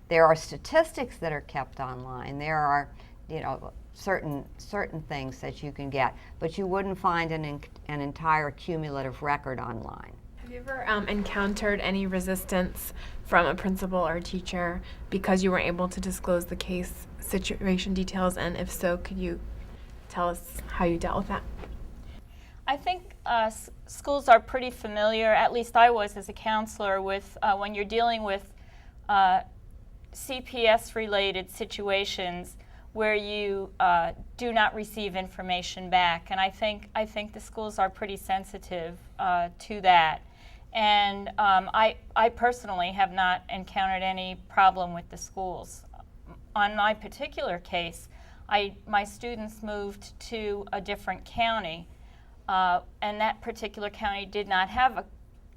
There are statistics that are kept online. There are, certain things that you can get, but you wouldn't find an entire cumulative record online. Have you ever encountered any resistance from a principal or a teacher because you weren't able to disclose the case situation details? And if so, could you tell us how you dealt with that? I think schools are pretty familiar, at least I was as a counselor, with when you're dealing with CPS-related situations where you do not receive information back. And I think the schools are pretty sensitive to that. And I personally have not encountered any problem with the schools. On my particular case, my students moved to a different county, and that particular county did not have a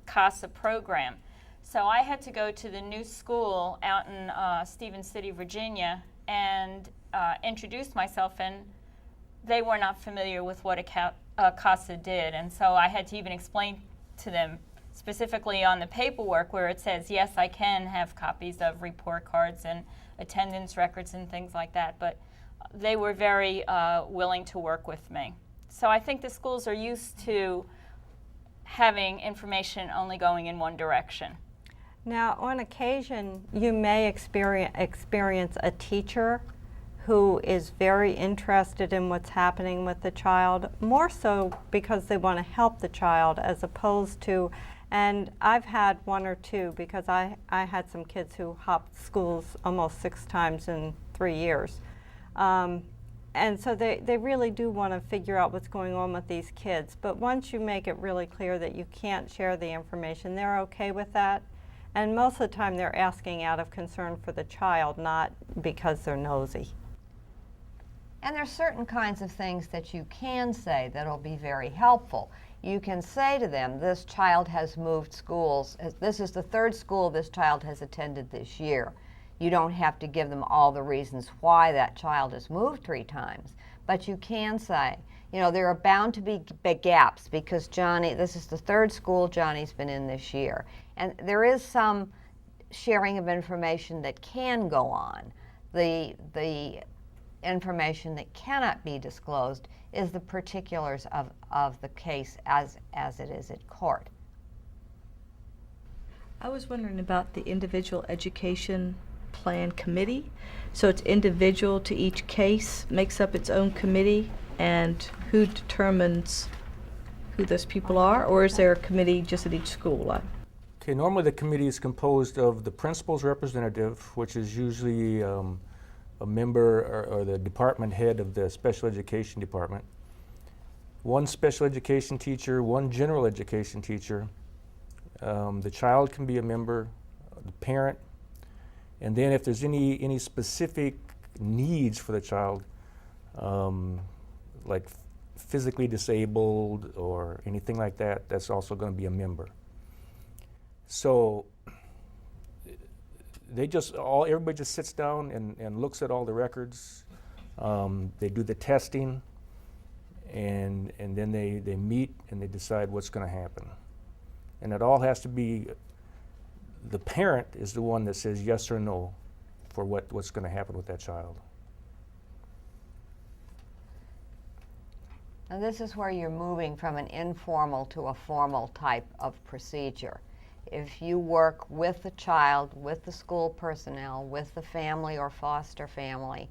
CASA program. So I had to go to the new school out in Stevens City, Virginia, and introduce myself, and they were not familiar with what a CASA did. And so I had to even explain to them specifically on the paperwork where it says, yes, I can have copies of report cards and attendance records and things like that, but they were very willing to work with me. So I think the schools are used to having information only going in one direction. Now, on occasion, you may experience a teacher who is very interested in what's happening with the child, more so because they want to help the child as opposed to, and I've had one or two because I had some kids who hopped schools almost 6 times in 3 years. And so they really do want to figure out what's going on with these kids. But once you make it really clear that you can't share the information, they're okay with that. And most of the time they're asking out of concern for the child, not because they're nosy. And there's certain kinds of things that you can say that'll be very helpful. You can say to them, this child has moved schools. This is the 3rd school this child has attended this year. You don't have to give them all the reasons why that child has moved 3 times. But you can say, there are bound to be big gaps because Johnny, this is the 3rd school Johnny's been in this year. And there is some sharing of information that can go on. The information that cannot be disclosed is the particulars of the case as it is at court. I was wondering about the individual education plan committee. So it's individual to each case, makes up its own committee, and who determines who those people are, or is there a committee just at each school? Okay, normally the committee is composed of the principal's representative, which is usually a member or the department head of the special education department, 1 special education teacher, 1 general education teacher. The child can be a member, the parent, and then if there's any specific needs for the child, like physically disabled or anything like that, that's also going to be a member. So everybody just sits down and looks at all the records. They do the testing, and then they meet and they decide what's going to happen. And it all has to be, the parent is the one that says yes or no for what's going to happen with that child. And this is where you're moving from an informal to a formal type of procedure. If you work with the child, with the school personnel, with the family or foster family,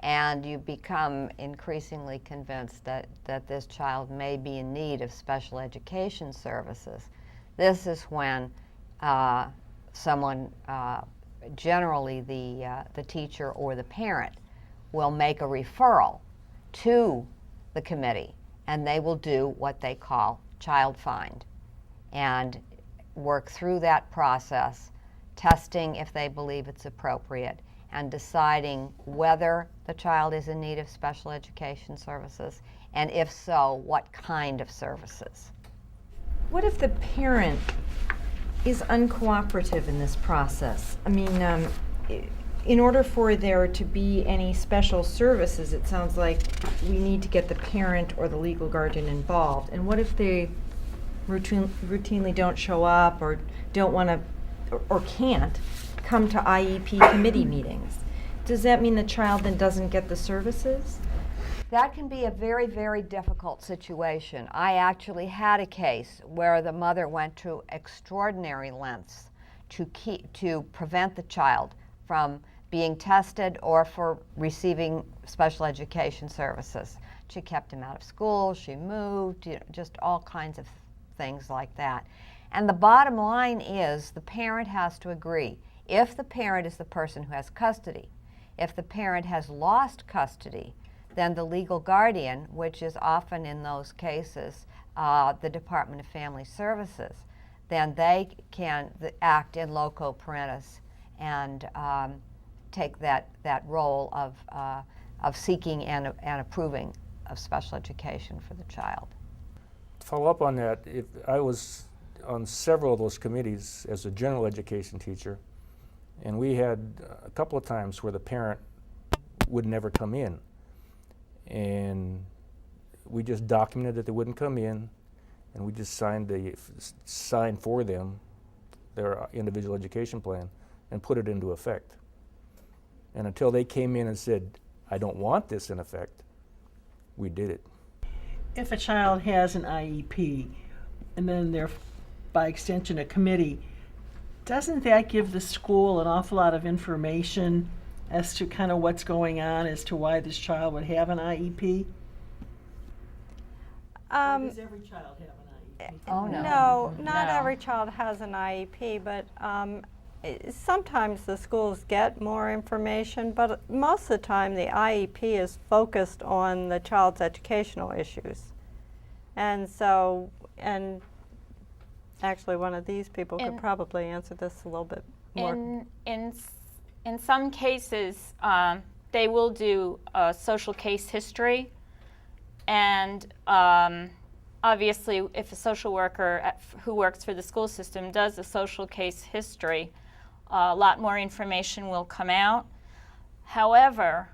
and you become increasingly convinced that this child may be in need of special education services, this is when someone, generally the teacher or the parent, will make a referral to the committee, and they will do what they call child find and work through that process, testing if they believe it's appropriate, and deciding whether the child is in need of special education services, and if so, what kind of services. What if the parent is uncooperative in this process? I mean, in order for there to be any special services, it sounds like we need to get the parent or the legal guardian involved. And what if they routinely don't show up or don't want to or can't come to IEP committee meetings. Does that mean the child then doesn't get the services? That can be a very, very difficult situation. I actually had a case where the mother went to extraordinary lengths to prevent the child from being tested or for receiving special education services. She kept him out of school, she moved, just all kinds of things like that. And the bottom line is the parent has to agree. If the parent is the person who has custody, if the parent has lost custody, then the legal guardian, which is often in those cases the Department of Family Services, then they can act in loco parentis and take that role of seeking and approving of special education for the child. To follow up on that, if I was on several of those committees as a general education teacher, and we had a couple of times where the parent would never come in. And we just documented that they wouldn't come in, and we just signed for them their individual education plan and put it into effect. And until they came in and said, I don't want this in effect, we did it. If a child has an IEP and then they're, by extension, a committee, doesn't that give the school an awful lot of information as to kind of what's going on as to why this child would have an IEP? Or does every child have an IEP? Oh, no. No, not No. every child has an IEP, but sometimes the schools get more information, but most of the time the IEP is focused on the child's educational issues. And so, and actually one of these people could probably answer this a little bit more. In some cases, they will do a social case history, and obviously if a social worker who works for the school system does a social case history, a lot more information will come out. However,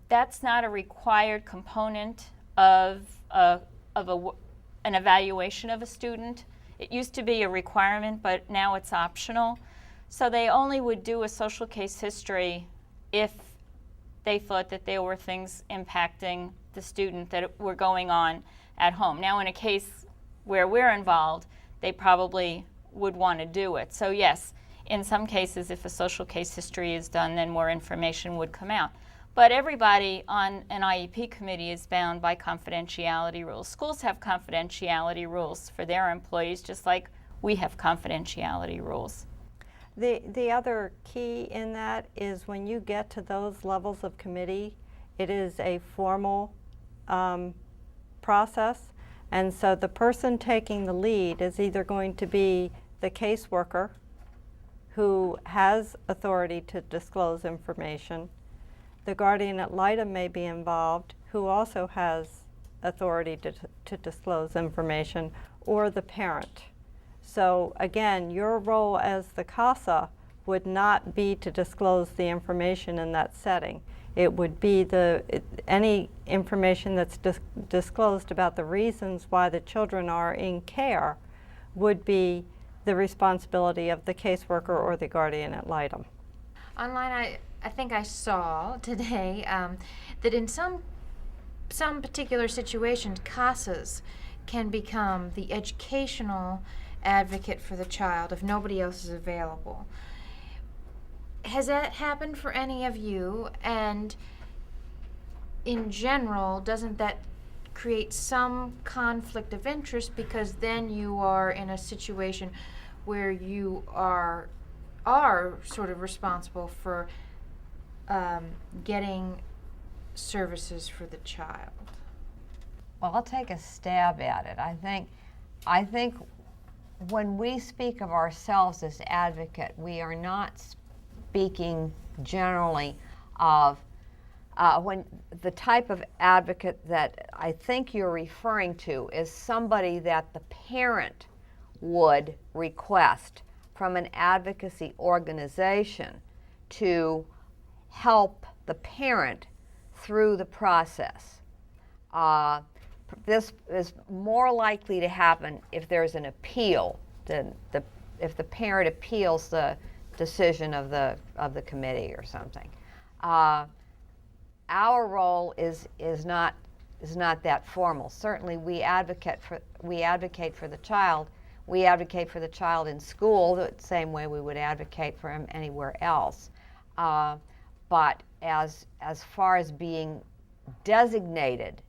that's not a required component of an evaluation of a student. It used to be a requirement, but now it's optional. So they only would do a social case history if they thought that there were things impacting the student that were going on at home. Now in a case where we're involved, they probably would want to do it. So yes, in some cases if a social case history is done, then more information would come out. But everybody on an IEP committee is bound by confidentiality rules. Schools have confidentiality rules for their employees, just like we have confidentiality rules. The other key in that is when you get to those levels of committee, it is a formal process. And so the person taking the lead is either going to be the caseworker who has authority to disclose information. The guardian ad litem may be involved, who also has authority to disclose information, or the parent. So again, your role as the CASA would not be to disclose the information in that setting. It would be any information that's disclosed about the reasons why the children are in care would be the responsibility of the caseworker or the guardian ad litem. Online, I think I saw today that in some particular situations, CASAs can become the educational advocate for the child if nobody else is available. Has that happened for any of you? And in general, doesn't that create some conflict of interest, because then you are in a situation where you are sort of responsible for getting services for the child? Well, I'll take a stab at it. I think when we speak of ourselves as advocate, we are not speaking generally of when the type of advocate that I think you're referring to is somebody that the parent would request from an advocacy organization to help the parent through the process. This is more likely to happen if there's an appeal. If the parent appeals the decision of the committee or something. Our role is not that formal. Certainly, we advocate for the child. We advocate for the child in school the same way we would advocate for him anywhere else. But as far as being designated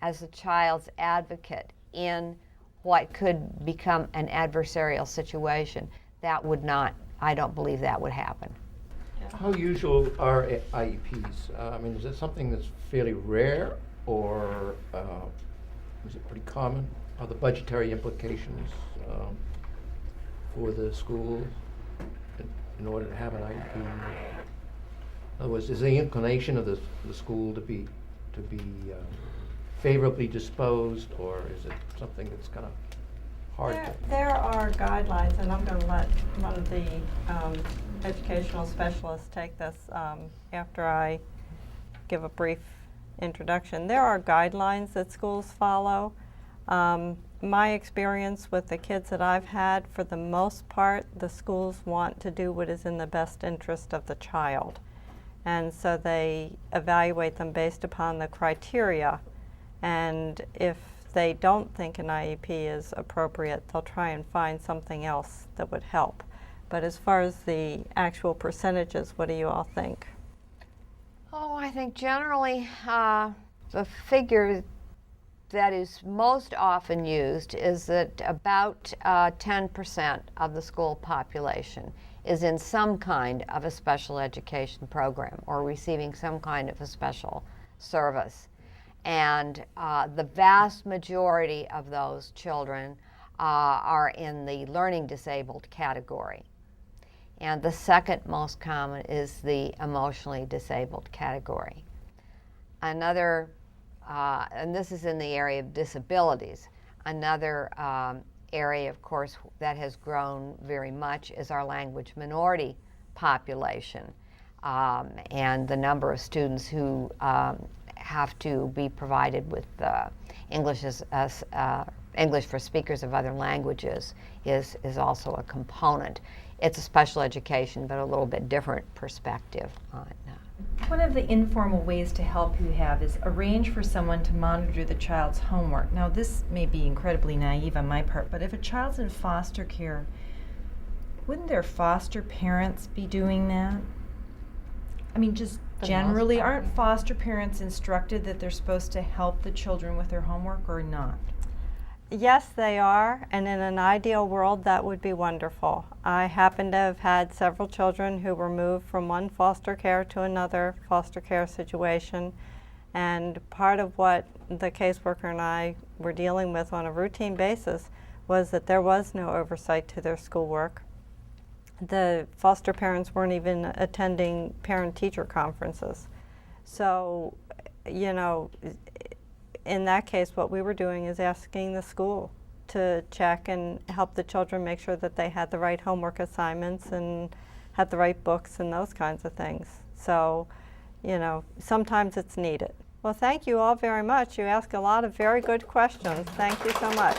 as the child's advocate in what could become an adversarial situation, that would not, I don't believe that would happen. How usual are IEPs? I mean, is it something that's fairly rare, or is it pretty common? Are the budgetary implications for the school in order to have an IEP? In other words, is the inclination of the school to be favorably disposed, or is it something that's kind of hard to? There are guidelines, and I'm going to let one of the educational specialists take this after I give a brief introduction. There are guidelines that schools follow. My experience with the kids that I've had, for the most part, the schools want to do what is in the best interest of the child. And so they evaluate them based upon the criteria. And if they don't think an IEP is appropriate, they'll try and find something else that would help. But as far as the actual percentages, what do you all think? Oh, I think generally the figure that is most often used is that about 10% of the school population is in some kind of a special education program or receiving some kind of a special service. And the vast majority of those children are in the learning disabled category. And the second most common is the emotionally disabled category. Another, and this is in the area of disabilities, another area, of course, that has grown very much is our language minority population, and the number of students who have to be provided with English English for speakers of other languages is also a component. It's a special education, but a little bit different perspective on One of the informal ways to help you have is arrange for someone to monitor the child's homework. Now, this may be incredibly naive on my part, but if a child's in foster care, wouldn't their foster parents be doing that? I mean, just generally, aren't foster parents instructed that they're supposed to help the children with their homework or not? Yes, they are, and in an ideal world, that would be wonderful. I happen to have had several children who were moved from one foster care to another foster care situation, and part of what the caseworker and I were dealing with on a routine basis was that there was no oversight to their schoolwork. The foster parents weren't even attending parent-teacher conferences. So, you know, in that case, what we were doing is asking the school to check and help the children make sure that they had the right homework assignments and had the right books and those kinds of things. So, you know, sometimes it's needed. Well, thank you all very much. You ask a lot of very good questions. Thank you so much.